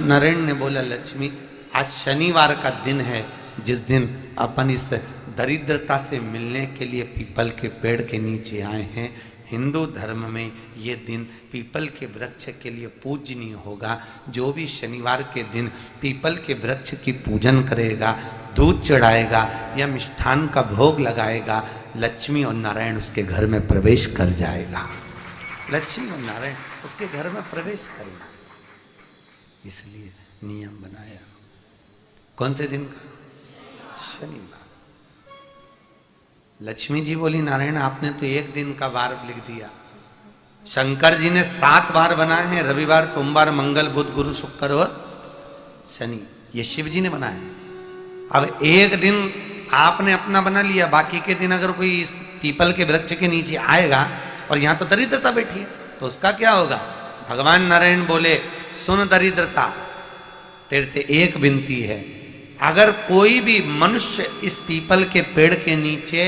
नारायण ने बोला, लक्ष्मी आज शनिवार का दिन है, जिस दिन अपन इस दरिद्रता से मिलने के लिए पीपल के पेड़ के नीचे आए हैं। हिंदू धर्म में ये दिन पीपल के वृक्ष के लिए पूजनीय होगा। जो भी शनिवार के दिन पीपल के वृक्ष की पूजन करेगा, दूध चढ़ाएगा या मिष्ठान का भोग लगाएगा, लक्ष्मी और नारायण उसके घर में प्रवेश कर जाएगा। लक्ष्मी और नारायण उसके घर में प्रवेश करेगा। इसलिए नियम बनाया। कौन से दिन का? शनिवार। लक्ष्मी जी बोली, नारायण आपने तो एक दिन का वार लिख दिया। शंकर जी ने 7 वार बनाए हैं, रविवार, सोमवार, मंगल, बुध, गुरु, शुक्र और शनि। ये शिव जी ने बनाया। अब एक दिन आपने अपना बना लिया, बाकी के दिन अगर कोई इस पीपल के वृक्ष के नीचे आएगा और यहां तो दरिद्रता बैठी है, तो उसका क्या होगा? भगवान नारायण बोले, सुन दरिद्रता, तेरे से एक विनती है, अगर कोई भी मनुष्य इस पीपल के पेड़ के नीचे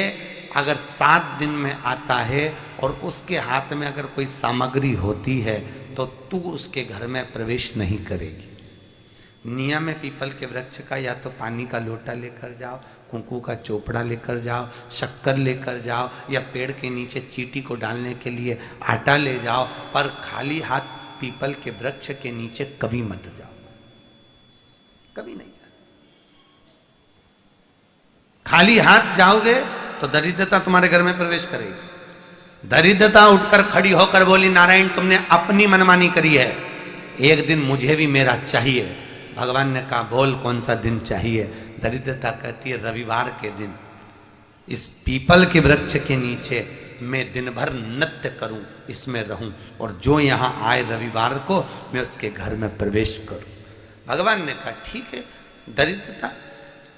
अगर 7 दिन में आता है और उसके हाथ में अगर कोई सामग्री होती है तो तू उसके घर में प्रवेश नहीं करेगी। नियम है पीपल के वृक्ष का, या तो पानी का लोटा लेकर जाओ, कुंकू का चोपड़ा लेकर जाओ, शक्कर लेकर जाओ, या पेड़ के नीचे चींटी को डालने के लिए आटा ले जाओ, पर खाली हाथ पीपल के वृक्ष के नीचे कभी मत जाओ, कभी नहीं। खाली हाथ जाओगे तो दरिद्रता तुम्हारे घर में प्रवेश करेगी। दरिद्रता उठकर खड़ी होकर बोली, नारायण तुमने अपनी मनमानी करी है, एक दिन मुझे भी मेरा चाहिए। भगवान ने कहा, बोल कौन सा दिन चाहिए? दरिद्रता कहती है, रविवार के दिन इस पीपल के वृक्ष के नीचे मैं दिन भर नृत्य करूं, इसमें रहूं, और जो यहां आए रविवार को मैं उसके घर में प्रवेश करूं। भगवान ने कहा, ठीक है। दरिद्रता,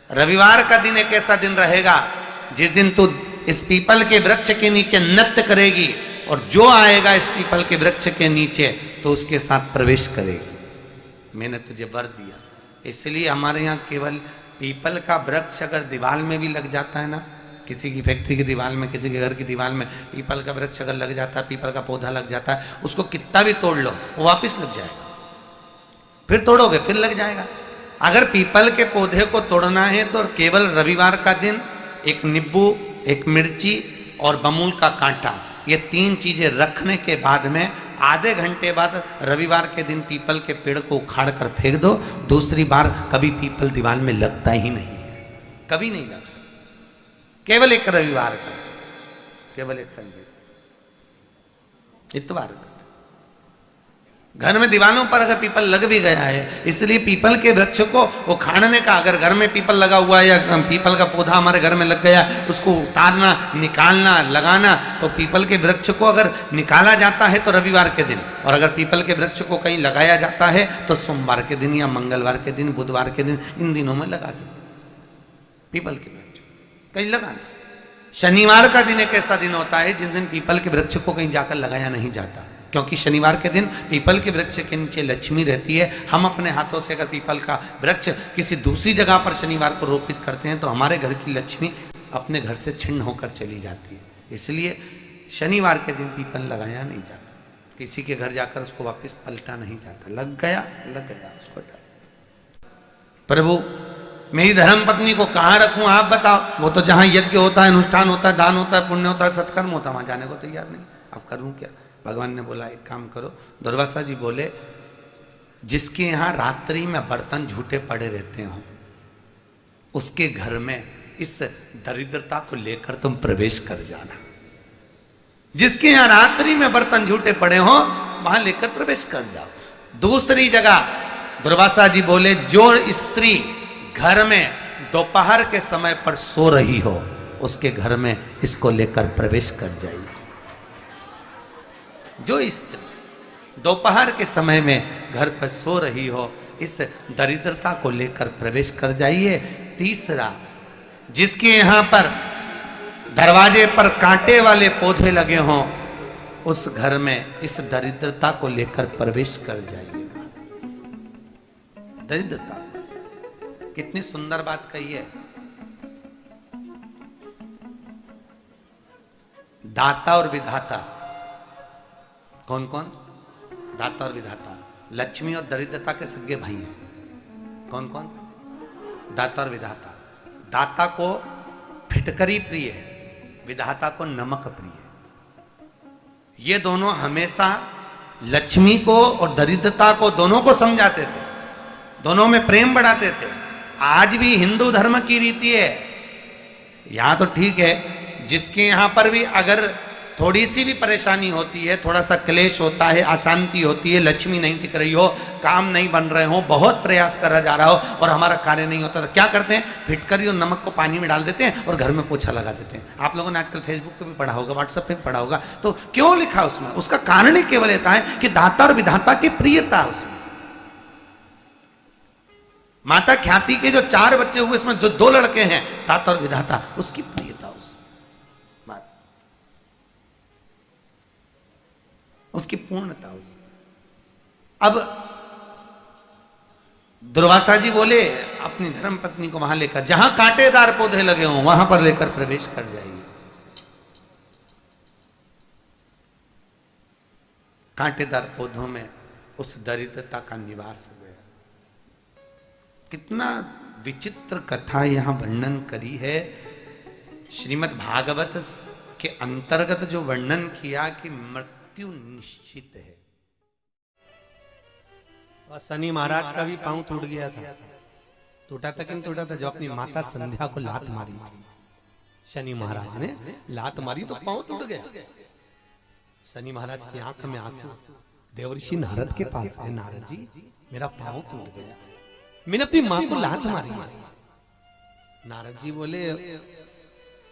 रविवार का दिन एक ऐसा दिन रहेगा जिस दिन तू इस पीपल के वृक्ष के नीचे नृत्य करेगी, और जो आएगा इस पीपल के वृक्ष के नीचे तो उसके साथ प्रवेश करेगी। मैंने तुझे वर दिया। इसलिए हमारे यहाँ केवल पीपल का वृक्ष अगर दीवार में भी लग जाता है ना, किसी की फैक्ट्री की दीवार में, किसी के घर की दीवार में पीपल का वृक्ष अगर लग जाता है, पीपल का पौधा लग जाता है, उसको कितना भी तोड़ लो वो वापिस लग जाएगा। फिर तोड़ोगे फिर लग जाएगा। अगर पीपल के पौधे को तोड़ना है तो केवल रविवार का दिन एक नींबू, एक मिर्ची और बमूल का कांटा, ये 3 चीजें रखने के बाद में आधे घंटे बाद रविवार के दिन पीपल के पेड़ को उखाड़ कर फेंक दो। दूसरी बार कभी पीपल दीवार में लगता ही नहीं, कभी नहीं लग सकता। केवल एक रविवार का, केवल एक संडे, इतवार का। घर में दीवानों पर अगर पीपल लग भी गया है, इसलिए पीपल के वृक्ष को उखाड़ने का, अगर घर में पीपल लगा हुआ है या पीपल का पौधा हमारे घर में लग गया, उसको उतारना, निकालना, लगाना, तो पीपल के वृक्ष को अगर निकाला जाता है तो रविवार के दिन, और अगर पीपल के वृक्ष को कहीं लगाया जाता है तो सोमवार के दिन या मंगलवार के दिन, बुधवार के दिन, इन दिनों में लगा सकते पीपल के वृक्ष कहीं लगाना। शनिवार का दिन एक ऐसा दिन होता है जिस दिन पीपल के वृक्ष को कहीं जाकर लगाया नहीं जाता, क्योंकि शनिवार के दिन पीपल के वृक्ष के नीचे लक्ष्मी रहती है। हम अपने हाथों से अगर पीपल का वृक्ष किसी दूसरी जगह पर शनिवार को रोपित करते हैं तो हमारे घर की लक्ष्मी अपने घर से छिन्न होकर चली जाती है। इसलिए शनिवार के दिन पीपल लगाया नहीं जाता, किसी के घर जाकर उसको वापस पलटा नहीं जाता। लग गया उसको डाल। प्रभु मेरी धर्म पत्नी को कहाँ रखूं आप बताओ? वो तो जहां यज्ञ होता है, अनुष्ठान होता है, दान होता है, पुण्य होता है, सत्कर्म होता है, वहां जाने को तैयार नहीं। अब करूं क्या? भगवान ने बोला, एक काम करो। दुर्वासा जी बोले, जिसके यहां रात्रि में बर्तन झूठे पड़े रहते हो, उसके घर में इस दरिद्रता को लेकर तुम प्रवेश कर जाना। जिसके यहां रात्रि में बर्तन झूठे पड़े हो वहां लेकर प्रवेश कर जाओ। दूसरी जगह दुर्वासा जी बोले, जो स्त्री घर में दोपहर के समय पर सो रही हो उसके घर में इसको लेकर प्रवेश कर जाइए। जो स्त्री दोपहर के समय में घर पर सो रही हो, इस दरिद्रता को लेकर प्रवेश कर जाइए। तीसरा, जिसके यहां पर दरवाजे पर कांटे वाले पौधे लगे हों, उस घर में इस दरिद्रता को लेकर प्रवेश कर जाइए। दरिद्रता, कितनी सुंदर बात कही है। दाता और विधाता, कौन कौन? दाता और विधाता। लक्ष्मी और दरिद्रता के सगे भाई हैं। कौन कौन? दाता और विधाता। दाता को फिटकरी प्रिय है, विधाता को नमक प्रिय है। ये दोनों हमेशा लक्ष्मी को और दरिद्रता को दोनों को समझाते थे, दोनों में प्रेम बढ़ाते थे। आज भी हिंदू धर्म की रीति है, यहां तो ठीक है, जिसके यहां पर भी अगर थोड़ी सी भी परेशानी होती है, थोड़ा सा क्लेश होता है, अशांति होती है, लक्ष्मी नहीं टिक रही हो, काम नहीं बन रहे हो, बहुत प्रयास करा जा रहा हो और हमारा कार्य नहीं होता, तो क्या करते हैं? फिटकरी और नमक को पानी में डाल देते हैं और घर में पोछा लगा देते हैं। आप लोगों ने आजकल फेसबुक पे भी पढ़ा होगा, व्हाट्सएप पे भी पढ़ा होगा। तो क्यों लिखा उसमें? उसका कारण ही केवल होता है कि दाता और विधाता की प्रियता उसमें। माता ख्याति के जो 4 बच्चे हुए, इसमें जो 2 लड़के हैं, दाता और विधाता, उसकी प्रियता उसकी पूर्णता उस। अब दुर्वासा जी बोले अपनी धर्म पत्नी को वहां लेकर, जहां कांटेदार पौधे लगे हों वहां पर लेकर प्रवेश कर जाइए। कांटेदार पौधों में उस दरिद्रता का निवास हो गया। कितना विचित्र कथा यहां वर्णन करी है। श्रीमद् भागवत के अंतर्गत जो वर्णन किया कि मृत्यु निश्चित है। और शनि महाराज का भी पांव टूट गया था। टूटा था कि नहीं टूटा था? जब अपनी माता संध्या को लात मारी थी, शनि महाराज ने लात मारी तो पांव टूट गया। शनि महाराज की आंख में आंसू। देवर्षि नारद के पास है, नारद जी मेरा पांव टूट गया, मैंने अपनी मां को लात मारी। नारद जी बोले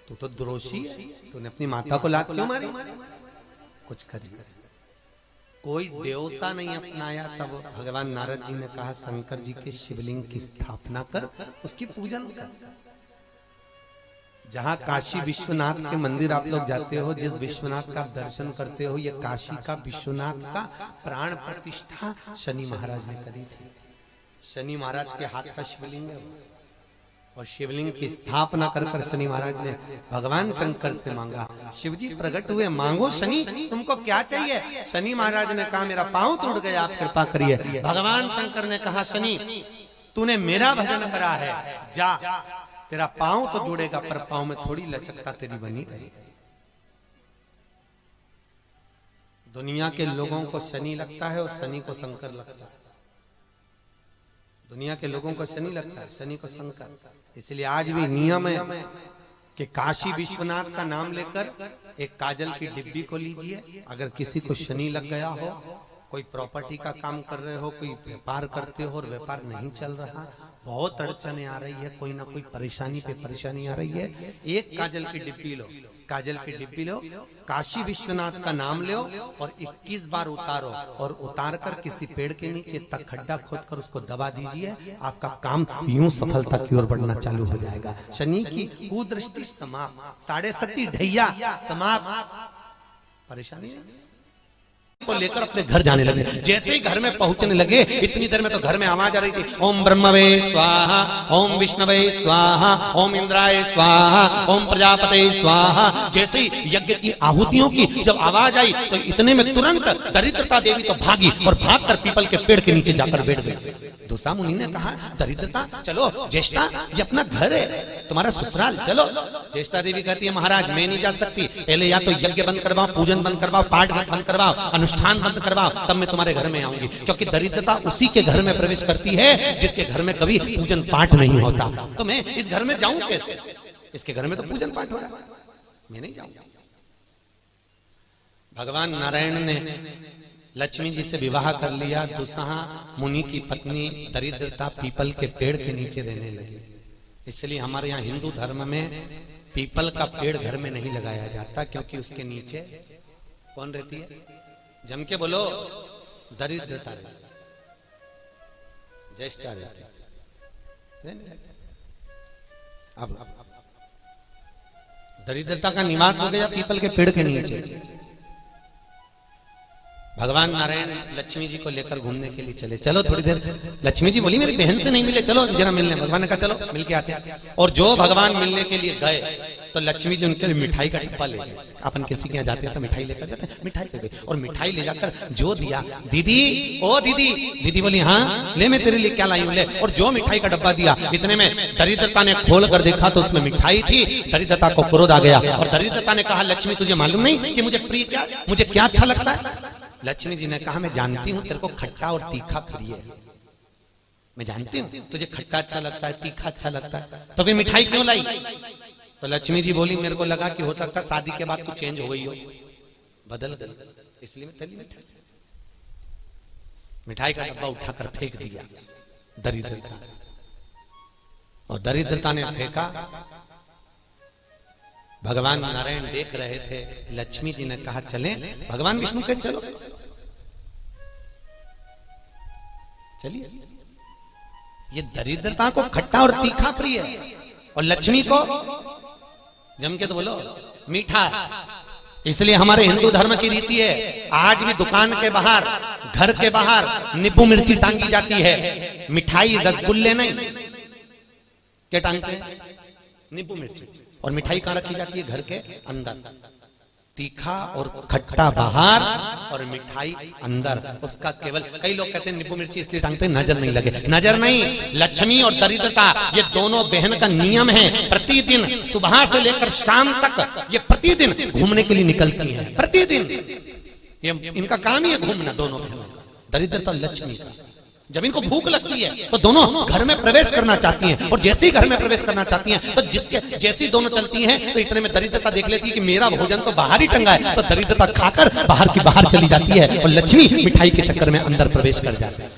तू तो द्रोषी है, तूने अपनी माता को लात क्यों मारी? कुछ करिए। कोई देवता नहीं अपनाया। तब भगवान नारद जी ने कहा शंकर जी के शिवलिंग की स्थापना कर, उसकी पूजन कर। जहां काशी विश्वनाथ के मंदिर आप लोग जाते हो, जिस विश्वनाथ का दर्शन करते हो, ये काशी का विश्वनाथ का प्राण प्रतिष्ठा शनि महाराज ने करी थी। शनि महाराज के हाथ का शिवलिंग है और शिवलिंग की स्थापना कर कर शनि महाराज ने भगवान शंकर से मांगा। शिव जी प्रकट हुए, मांगो शनि तुमको क्या चाहिए? शनि महाराज ने कहा मेरा पांव टूट गया, आप कृपा करिए। भगवान शंकर ने कहा शनि तूने मेरा भजन करा है, जा तेरा पांव तो जुड़ेगा पर पांव में थोड़ी लचकता तेरी बनी रही। दुनिया के लोगों को शनि लगता है और शनि को शंकर लगता है। दुनिया के लोगों को शनि लगता है, शनि को शंकर। इसलिए आज भी नियम है कि काशी विश्वनाथ का नाम लेकर एक काजल की डिब्बी को लीजिए। अगर किसी को शनि लग गया हो, कोई प्रॉपर्टी का काम कर रहे हो, कोई व्यापार करते हो और व्यापार नहीं चल रहा, बहुत अड़चने आ रही है, कोई ना कोई परेशानी पे परेशानी आ रही है, एक काजल की डिब्बी लो, काजल की डिब्बी लो, काशी विश्वनाथ का नाम लो और 21 बार उतारो और उतार कर किसी पेड़ के नीचे तक खड्डा खोद कर उसको दबा दीजिए। आपका काम यूं सफलता की ओर बढ़ना चालू हो जाएगा। शनि की कुदृष्टि समाप्त, 7.5 ढैया समाप्त, परेशानी नहीं को लेकर अपने घर जाने लगे। जैसे ही घर में पहुंचने लगे, इतनी देर में तो घर में आवाज आ रही थी, ओम ब्रह्मवे स्वाहा, ओम विष्णवे स्वाहा, ओम इंद्राय स्वाहा, ओम प्रजापते स्वाहा। जैसे ही यज्ञ की आहुतियों की जब आवाज आई तो इतने में तुरंत दरिद्रता देवी तो भागी और भागकर पीपल के पेड़ के नीचे जाकर बैठ गई। दूसरा मुनि ने कहा दरिद्रता चलो, ज्येष्ठा ये अपना घर है, तुम्हारा ससुराल, चलो। ज्येष्ठा देवी कहती है महाराज मैं नहीं जा सकती, पहले या तो यज्ञ बंद करवाओ, पूजन बंद करवाओ, पाठ बंद करवाओ, अनुष्ठान बंद करवाओ, तब मैं तुम्हारे घर में आऊंगी। क्योंकि दरिद्रता उसी के घर में प्रवेश करती है जिसके घर में कभी पूजन पाठ नहीं होता। तो मैं इस घर में जाऊं कैसे? इसके घर में तो पूजन पाठ हो रहा है, मैं नहीं जाऊंगा। भगवान नारायण ने लक्ष्मी जी से विवाह कर लिया। दुसहा मुनि की पत्नी दरिद्रता पीपल के पेड़ के नीचे रहने लगी। इसलिए हमारे यहाँ हिंदू धर्म में पीपल का पेड़ घर में नहीं लगाया जाता, क्योंकि उसके नीचे कौन रहती है? जम के बोलो, दरिद्रता रहती, ज्येष्ठा रहती। अब दरिद्रता का निवास हो गया पीपल के पेड़ के नीचे। भगवान नारायण लक्ष्मी जी को लेकर घूमने के लिए चले। चलो थोड़ी देर, लक्ष्मी जी बोली मेरी बहन से नहीं मिले, चलो जरा मिलने। भगवान ने कहा चलो मिल के आते हैं। और जो भगवान मिलने के लिए गए तो लक्ष्मी जी उनके लिए मिठाई का डिब्बा ले गए। अपन किसी के यहाँ जाते हैं तो मिठाई लेकर जाते हैं, मिठाई ले गए और मिठाई ले जाकर जो दिया, दीदी ओ दीदी, दीदी बोली हाँ ले मैं तेरे लिए क्या लाई हूं ले। और जो मिठाई का डब्बा दिया, इतने में दरिद्रता ने खोल कर देखा तो उसमें मिठाई थी। दरिद्रता को क्रोध आ गया और दरिद्रता ने कहा लक्ष्मी तुझे मालूम नहीं कि मुझे प्रिय क्या, मुझे क्या अच्छा लगता है। लक्ष्मी जी ने कहा मैं जानती हूं तेरे को खट्टा और तीखा प्रिय है, मैं जानती हूं तुझे खट्टा अच्छा लगता है, तीखा अच्छा लगता है, तो फिर मिठाई क्यों लाई। तो लक्ष्मी जी बोली मेरे को लगा कि हो सकता शादी के बाद तू चेंज हो गई हो, बदल गई, इसलिए मैं तेरी मिठाई। मिठाई का डब्बा उठाकर फेंक दिया दरिद्रता, और दरिद्रता ने फेंका। भगवान नारायण देख रहे थे। लक्ष्मी जी ने कहा चलें, भगवान विष्णु के चलो चलिए। ये दरिद्रता को खट्टा और तीखा प्रिय है और लक्ष्मी को जम के तो बोलो मीठा। इसलिए हमारे हिंदू धर्म की रीति है, आज भी दुकान के बाहर, घर के बाहर नींबू मिर्ची टांगी जाती है। मिठाई रसगुल्ले नहीं, क्या टांगते हैं? नींबू मिर्ची। और मिठाई कहां रखी जाती है? घर के अंदर। तीखा और खट्टा बाहर और मिठाई अंदर। उसका केवल, कई लोग कहते हैं नींबू मिर्ची इसलिए टांगते हैं नजर नहीं लगे। नजर नहीं, लक्ष्मी और दरिद्रता ये दोनों बहन का नियम है। प्रतिदिन सुबह से लेकर शाम तक ये प्रतिदिन घूमने के लिए निकलती हैं। प्रतिदिन ये इनका काम ही है घूमना, दोनों बहनों का, दरिद्रता और लक्ष्मी का। जब इनको भूख लगती है तो दोनों घर में प्रवेश करना चाहती हैं, और जैसे ही घर में प्रवेश करना चाहती हैं तो जैसी दोनों चलती हैं तो इतने में दरिद्रता देख लेती है कि मेरा भोजन तो बाहर ही टंगा है, तो दरिद्रता खाकर बाहर की बाहर चली जाती है और लक्ष्मी मिठाई के चक्कर में अंदर प्रवेश कर जाती है।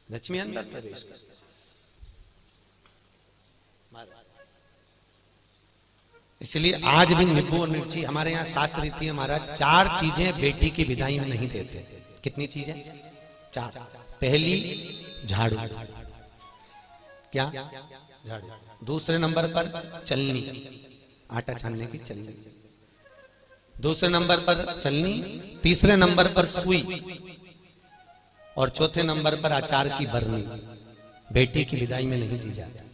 लक्ष्मी अंदर प्रवेश कर। इसलिए आज भी नींबू और मिर्ची, हमारे यहाँ शास्त्र रीति है महाराज, 4 चीजें बेटी की विदाई में नहीं देते। कितनी चीजें? 4। पहली झाड़ू, क्या? झाड़ू। दूसरे नंबर पर चलनी, आटा छानने की चलनी। दूसरे नंबर पर चलनी, तीसरे नंबर पर सुई, और चौथे नंबर पर अचार की बरनी। बेटी की विदाई में नहीं दी जाती।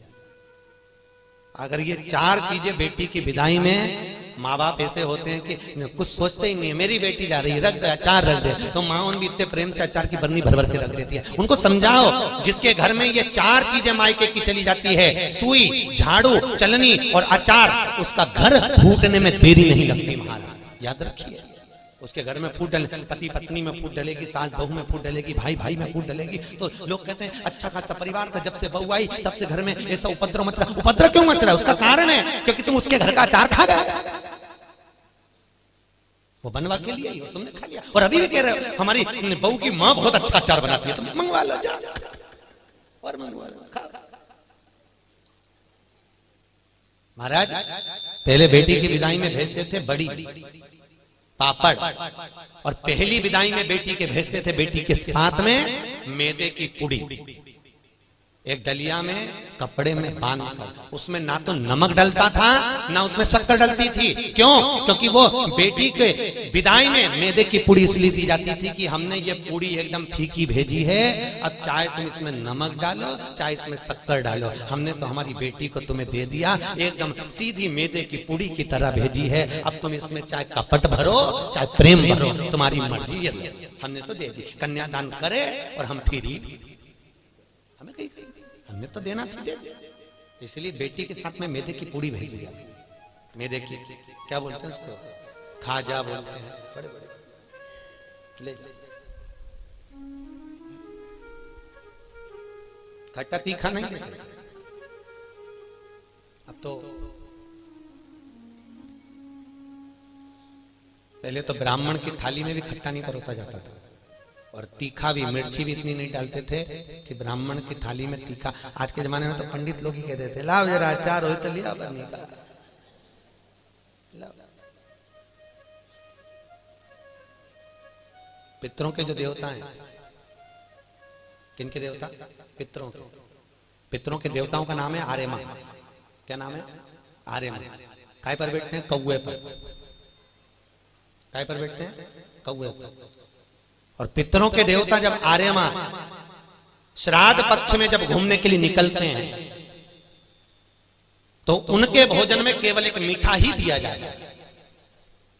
अगर ये 4 चीजें बेटी की विदाई में, माँ बाप ऐसे होते हैं कि कुछ सोचते ही नहीं, मेरी बेटी जा रही है, रख दे अचार रख दे, तो माँ उन भी इतने प्रेम से अचार की बरनी भर भर के रख देती है। उनको समझाओ, जिसके घर में ये 4 चीजें मायके की चली जाती है, सुई, झाड़ू, चलनी और अचार, उसका घर फूटने में देरी नहीं लगती महाराज, याद रखिए। उसके घर में फूट डले, पति पत्नी में फूट डलेगी, सास बहू में फूट डलेगी, भाई भाई में फूट डलेगी। तो लोग कहते हैं अच्छा खासा परिवार था, जब से बहू आई तब से घर में ऐसा उपद्रव मच रहा। उपद्रव क्यों मच रहा है? उसका कारण है क्योंकि तुम उसके घर का अचार खा गए, वो बनवा के लिए तुमने खा लिया। और अभी भी कह रहे हो हमारी बहू की माँ बहुत अच्छा अचार बनाती है, तुम मंगवा लो, जा और मंगवा लो, खा। महाराज पहले बेटी की विदाई में भेजते थे बड़ी पापड़, और पहली विदाई में बेटी के भेजते थे बेटी के साथ में मैदे की पुड़ी, एक डलिया में कपड़े में बांधकर। उसमें ना तो नमक डलता था ना उसमें शक्कर डलती थी। क्यों? क्योंकि वो बेटी के विदाई में मैदे की पुड़ी इसलिए दी जाती थी कि हमने ये पुड़ी एकदम फीकी भेजी है, अब चाहे तुम इसमें नमक डालो चाहे इसमें शक्कर डालो, हमने तो हमारी बेटी को तुम्हें दे दिया, एकदम सीधी मैदे की पुड़ी की तरह भेजी है। अब तुम इसमें चाहे कपट भरो चाहे प्रेम भरो, तुम्हारी मर्जी है, हमने तो दे दी। कन्यादान करे और हम फिरी, हमें कहीं हमने तो देना था, दे दे। इसलिए बेटी के साथ में मैदे की पूड़ी भेजी जाती। मैदे की क्या बोलते हैं उसको? खाजा बोलते हैं, बड़े बड़े ले। खट्टा तीखा नहीं देते। अब तो पहले तो ब्राह्मण की थाली में भी खट्टा नहीं परोसा जाता था, और तीखा भी, मिर्ची भी इतनी नहीं डालते थे कि ब्राह्मण की थाली में तीखा। आज के जमाने में तो पंडित लोग ही कह देते लाओ जरा अचार हो तो लिया बनी का। पितरों के जो देवता हैं, किनके देवता? पितरों के। पितरों के देवताओं का नाम है आर्यमा। क्या नाम है? आर्यमा। काय पर बैठते हैं? कौए पर। काय पर बैठते हैं? कौए पर। और पितरों के देवता जब आर्यमा श्राद्ध पक्ष में जब घूमने के लिए निकलते हैं तो उनके भोजन में केवल एक मीठा ही दिया जाता है।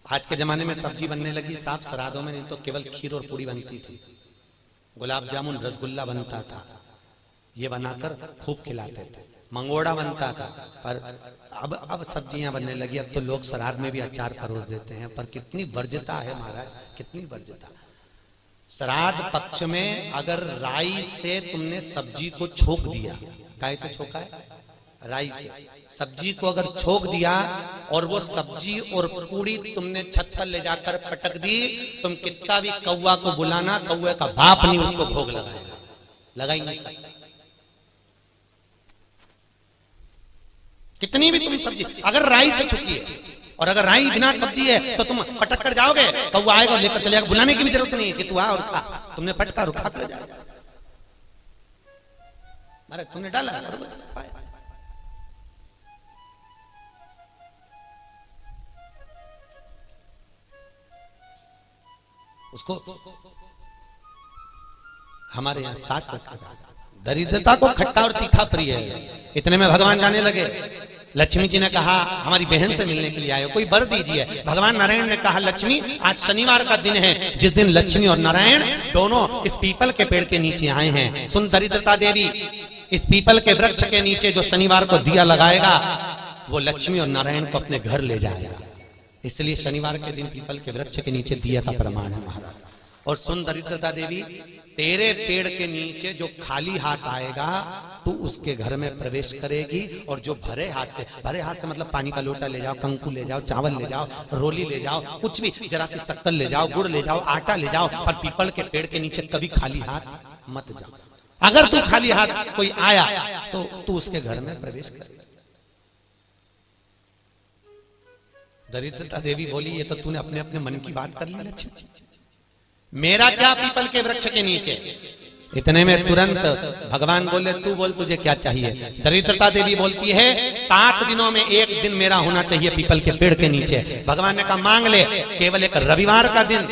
आज के जमाने में सब्जी बनने लगी साफ श्राद्धों में, नहीं तो केवल खीर और पूरी बनती थी, गुलाब जामुन रसगुल्ला बनता था, ये बनाकर खूब खिलाते थे, मंगोड़ा बनता था। पर अब सब्जियां बनने लगी, अब तो लोग श्राद्ध में भी अचार परोस देते हैं। पर कितनी वर्ज्यता है महाराज, कितनी वर्ज्यता। श्राद्ध पक्ष में अगर राई से तुमने सब्जी को छोक दिया, काय से छोका है? राई से। सब्जी को अगर छोक दिया और वो सब्जी और पूरी तुमने छत पर ले जाकर पटक दी, तुम कितना भी कौवा को बुलाना, कौवे का बाप नहीं उसको भोग लगाएगा, लगा ही नहीं सकता। कितनी भी तुम सब्जी अगर राई से छुकी है, और अगर राई बिना सब्जी है तो तुम पटक कर जाओगे, कौवा आएगा और लेकर चलेगा, बुलाने की भी जरूरत नहीं है कि तू आ और खा। तुमने पटका और खा कर जाएगा। मारे तुमने डाला उसको। हमारे यहां शास्त्र दरिद्रता को खट्टा और तीखा प्रिय है। इतने में भगवान जाने लगे। लक्ष्मी जी ने कहा हमारी बहन से मिलने के लिए आए हो, कोई वर दीजिए। भगवान नारायण ने कहा लक्ष्मी आज शनिवार का दिन है, जिस दिन लक्ष्मी और नारायण दोनों इस पीपल के पेड़ के नीचे आए हैं। सुन दरिद्रता देवी, इस पीपल के वृक्ष के नीचे जो शनिवार को दिया लगाएगा वो लक्ष्मी और नारायण को अपने घर ले जाएगा। इसलिए शनिवार के दिन पीपल के वृक्ष के नीचे दिया का प्रमाण है महाराज। और सुन दरिद्रता देवी, तेरे पेड़ के नीचे जो खाली हाथ आएगा तू उसके घर में प्रवेश करेगी, और जो भरे हाथ से मतलब पानी का लोटा ले जाओ, कंकु ले जाओ, चावल ले जाओ, रोली ले जाओ, कुछ भी, जरा सी शक्कर ले जाओ, गुड़ ले जाओ, आटा ले जाओ, पर पीपल के पेड़ के नीचे कभी खाली हाथ मत जाओ। अगर तू खाली हाथ कोई आया तो तू उसके घर में प्रवेश करेगी। दरिद्रता देवी बोली ये तो तूने अपने अपने मन की बात कर ली लक्ष्मी, मेरा क्या पीपल के वृक्ष के नीचे। इतने में तुरंत भगवान बोले तू बोल तुझे क्या चाहिए। दरिद्रता देवी बोलती है 7 दिनों में एक दिन मेरा होना चाहिए पीपल के पेड़ के नीचे। भगवान ने कहा मांग ले, केवल एक रविवार का दिन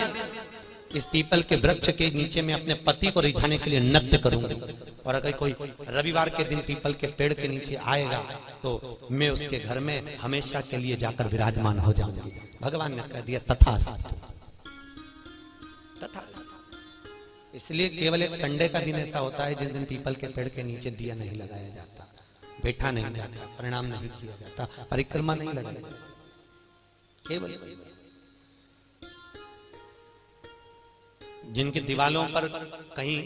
इस पीपल के वृक्ष के नीचे मैं अपने पति को रिझाने के लिए नृत्य करूंगी, और अगर कोई रविवार के दिन पीपल के पेड़ के नीचे आएगा तो मैं उसके घर में हमेशा के लिए जाकर विराजमान हो जाऊंगी। भगवान ने कह दिया तथास्तु। इसलिए केवल एक संडे का दिन ऐसा होता है जिस दिन पीपल के पेड़ के नीचे दिया नहीं लगाया जाता, बैठा नहीं जाता, प्रणाम नहीं किया जाता, परिक्रमा नहीं लगाई जाती। केवल जिनकी दीवालों पर कहीं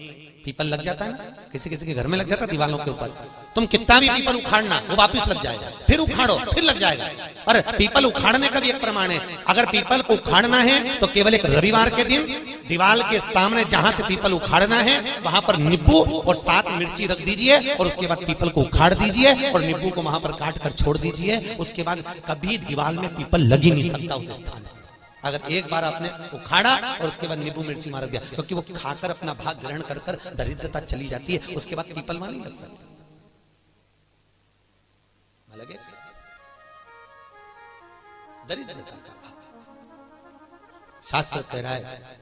पीपल लग जाता है ना, किसी किसी के घर में लग जाता है दीवालों के ऊपर, तुम कितना भी पीपल उखाड़ना वो वापस लग जाएगा, फिर उखाड़ो फिर लग जाएगा। पर पीपल उखाड़ने का भी एक प्रमाण है। अगर पीपल को उखाड़ना है तो केवल एक रविवार के दिन दीवाल के सामने जहां से पीपल उखाड़ना है वहां पर नींबू और 7 मिर्ची रख दीजिए, और उसके बाद पीपल को उखाड़ दीजिए और नींबू को वहां पर काट कर छोड़ दीजिए। उसके बाद कभी दीवाल में पीपल लग ही नहीं सकता उस स्थान में। अगर एक बार आपने उखाड़ा और उसके बाद नींबू मिर्ची मार दिया, क्योंकि वो खाकर अपना भाग ग्रहण कर कर दरिद्रता चली जाती है, उसके बाद पीपल वहां नहीं लग सकता। लगे दरिद्रता का शास्त्र कह रहा है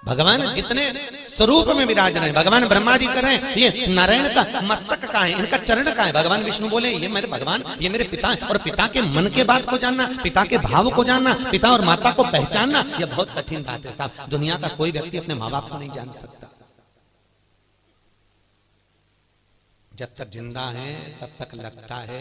भगवान जितने स्वरूप में विराज रहे हैं। भगवान ब्रह्मा जी कर रहे हैं ये नारायण का मस्तक का है, इनका चरण का है। भगवान विष्णु बोले ये मेरे भगवान, ये मेरे पिता है। और पिता के मन के बात को जानना, पिता के भाव को जानना, पिता और माता को पहचानना, यह बहुत कठिन बात है साहब। दुनिया का कोई व्यक्ति अपने माँ बाप को नहीं जान सकता। जब तक जिंदा है तब तक लगता है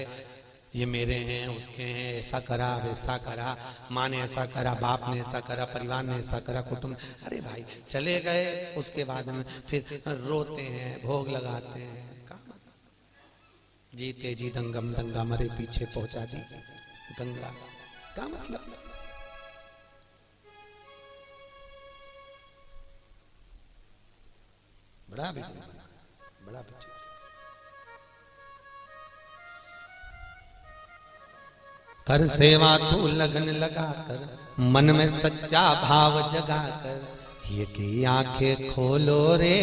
ये मेरे हैं, उसके हैं, ऐसा करा वैसा करा, माँ ने ऐसा करा, बाप ने ऐसा करा, परिवार ने ऐसा करा, कुटुंब। अरे भाई चले गए उसके बाद में फिर रोते हैं, भोग लगाते हैं। जीते जी दंगम दंगा, मरे पीछे पहुंचा जी गंगा। क्या मतलब? बड़ा बच्चा कर सेवा तू लगन लगा कर, मन में सच्चा भाव जगा कर, ये की आंखें खोलो रे,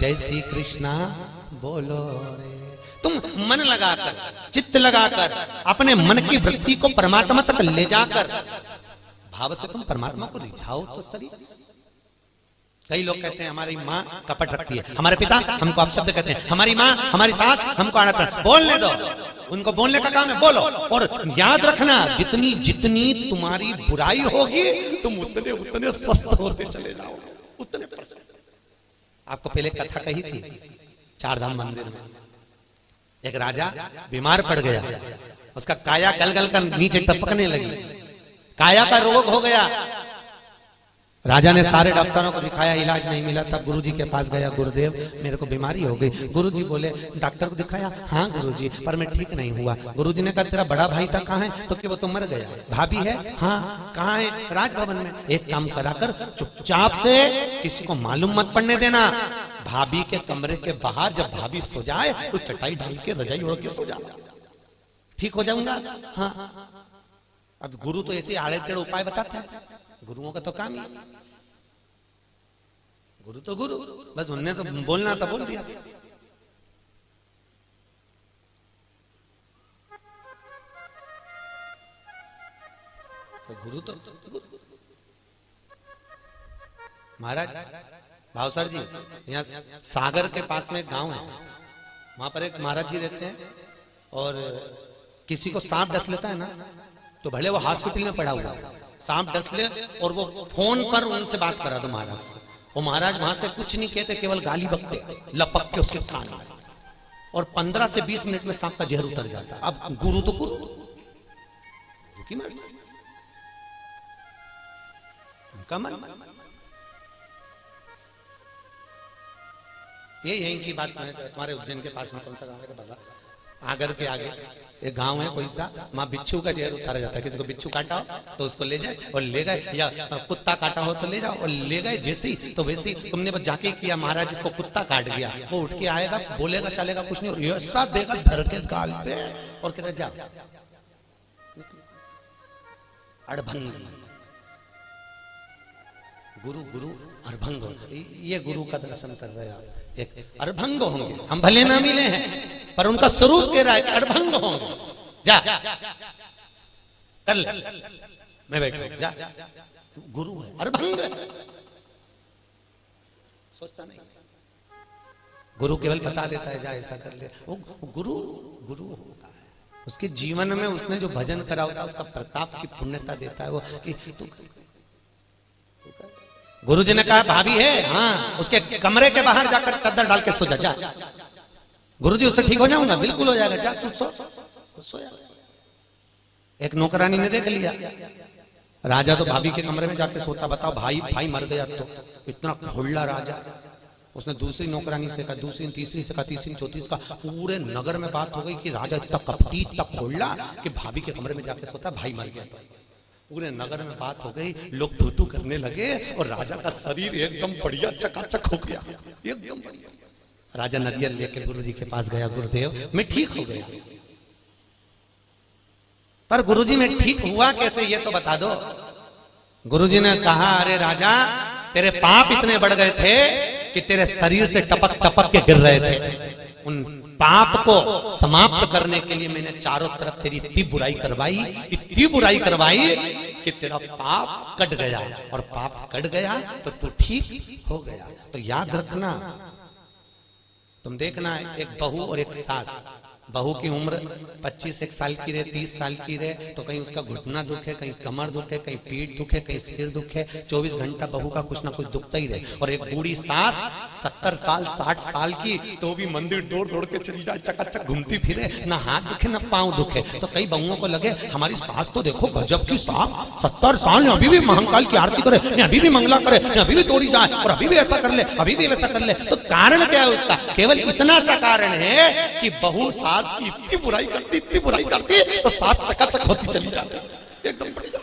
जय श्री कृष्णा बोलो रे। तुम मन लगाकर, चित्त लगाकर, अपने मन की वृत्ति को परमात्मा तक ले जाकर भाव से तुम परमात्मा को रिझाओ तो सही। कई लोग कहते हैं हमारी माँ कपट रखती है, हमारे पिता हमको अपशब्द कहते हैं, हमारी माँ हमारी सास हमको अड़क, बोलने दो, उनको बोलने का काम है, बोलो। और याद रखना जितनी जितनी तुम्हारी बुराई होगी तुम उतने उतने स्वस्थ होते चले जाओगे, उतने परसेंट। आपको पहले कथा कही थी चारधाम मंदिर में, एक राजा बीमार पड़ गया, उसका काया गल कर नीचे टपकने लगी, काया का रोग हो गया। राजा ने सारे डॉक्टरों को दिखाया, इलाज नहीं मिला। तब गुरुजी के पास गया, गुरुदेव मेरे को बीमारी हो गई। गुरुजी बोले डॉक्टर को दिखाया, हाँ गुरुजी पर मैं ठीक नहीं हुआ। गुरुजी ने कहा तेरा बड़ा भाई था कहाँ है? तो कि वो तो मर गया। भाभी है? हाँ। कहाँ है? राजभवन में। एक काम करा कर, चुपचाप से किसी को मालूम मत पड़ने देना, भाभी के कमरे के बाहर जब भाभी सो जाए तो चटाई डाल के रजाई ओढ़ के सो जा, ठीक हो जाऊंगा। हाँ। अब गुरु तो ऐसे आड़े टेढ़े उपाय बताता है, गुरुओं का तो काम ही, गुरु तो गुरु, बस उनने तो बोलना था बोल दिया। तो गुरु तो गुरु। महाराज भावसर जी, यहाँ सागर के पास में एक गांव है, वहां पर एक महाराज जी रहते हैं, और किसी को सांप डस लेता है ना, तो भले वो हॉस्पिटल में पड़ा हुआ, सांप डस ले और वो फोन पर उनसे बात करा दो महाराज से, वो महाराज वहां से कुछ नहीं कहते, केवल गाली बकते, लपक के उसके कान में, और 15 से 20 मिनट में सांप का जहर उतर जाता। अब गुरु तो गुरु, गुरु की मर्जी, उनका मन। ये यहीं की बात है, तुम्हारे उज्जैन के पास में कौन सा गाँव है बाबा, आगर के आगे एक गांव है कोई सा, वहां बिच्छू का जहर उतारा जाता है। किसी को बिच्छू काटा हो तो उसको ले जाए और ले गए, या कुत्ता काटा हो तो ले जाओ और ले गए, जैसी तो वैसी। तुमने बस जाके किया, महाराज इसको कुत्ता काट गया, वो उठ के आएगा, बोलेगा चलेगा कुछ नहीं, और ऐसा देगा धर के गाल पे और कहता जा अड़भंग। गुरु गुरु अड़भंग, ये गुरु का दर्शन कर रहे आप, एक अड़भंग होंगे, हम भले ना मिले हैं पर उनका स्वरूप कह रहा है कि अड़भंग होंगे। जा कर ले, मैं बैठा जा, गुरु है अड़भंग, सोचता नहीं, गुरु केवल बता देता है जा ऐसा कर ले। वो गुरु गुरु होता है, उसके जीवन में उसने जो भजन करा होता है उसका प्रताप की पुण्यता देता है वो कि तू। गुरु जी ने कहा भाभी है, हाँ, उसके कमरे के बाहर जाकर चादर डाल के सो जा। गुरु जी उससे ठीक हो जाऊंगा, बिल्कुल हो जाएगा, जा तू सोया। एक नौकरानी ने देख लिया, राजा तो भाभी के कमरे में जाके सोता, बताओ भाई भाई मर गया तो इतना खोला राजा। उसने दूसरी नौकरानी से कहा, दूसरी तीसरी से कहा, तीसरी चौथी से कहा, पूरे नगर में बात हो गई कि राजा इतना कपटी इतना खोला कि भाभी के कमरे में जाके सोता, भाई मर गया। पूरे नगर में बात हो गई, लोग थू करने लगे और राजा का शरीर एकदम बढ़िया चकाचक हो गया, एकदम बढ़िया। राजा नरियल लेके गुरु जी के पास गया, गुरुदेव मैं ठीक हो गया। पर गुरुजी में ठीक हुआ कैसे ये तो बता दो। गुरुजी ने कहा अरे राजा तेरे पाप इतने बढ़ गए थे कि तेरे शरीर से टपक टपक के गिर रहे थे। उन पाप को समाप्त करने के लिए मैंने चारों तरफ तेरी इतनी बुराई करवाई कि तेरा पाप कट गया, और पाप कट गया तो तू ठीक हो गया। तो याद रखना, तुम देखना एक बहू और एक सास, बहू की उम्र 25 साल की रहे, 30 साल की रहे तो कहीं उसका घुटना दुखे, कहीं कमर दुखे, कहीं पीठ दुखे, कहीं सिर दुखे, 24 घंटा बहू का कुछ ना कुछ दुखता ही रहे। और एक बूढ़ी सास 70 साल 60 साल की तो भी मंदिर दौड़ दौड़ के चली जाए, चकाचक घूमती फिरे, ना हाथ दुखे ना पांव दुखे। तो कई बहुओं को लगे हमारी सास तो देखो गजब की सास, 70 साल अभी भी महाकाल की आरती करे, अभी भी मंगला करे, अभी भी दौड़ी जाए और अभी भी ऐसा कर ले, अभी भी वैसा कर ले। तो कारण क्या है उसका? केवल इतना सा कारण है कि बहू सास की इतनी बुराई करती तो सास चकाचक होती चली जाती एकदम बढ़िया।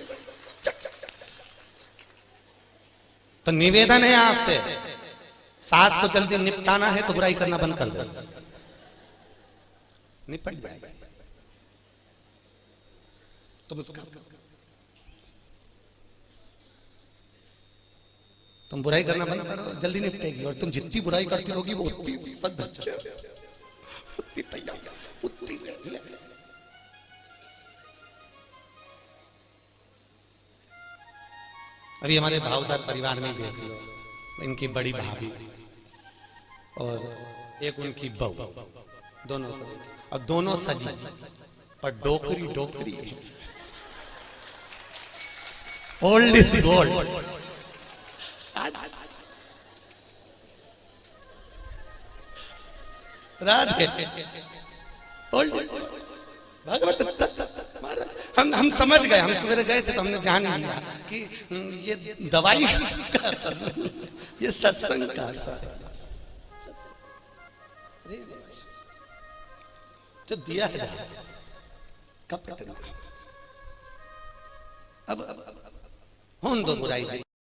तो निवेदन है आपसे, सास को जल्दी निपटाना है तो बुराई करना बंद कर दो, निपट जाएगा। तुम बुराई करना बंद करो, जल्दी निपटेगी। और तुम जितनी बुराई करती रहोगी वो उतनी सद अभी हमारे भाव साहब परिवार में देख लो, इनकी बड़ी भाभी और एक उनकी बहू, दोनों, अब दोनों सजी पर डोकरी डोकरी है। Old is gold. Radhe old Bhagwat हम समझ गए, हम सवेरे गए थे तो हमने जान लिया कि ये दवाई का असर, ये सत्संग का असर। जो दिया है कब अब होन दो बुराई।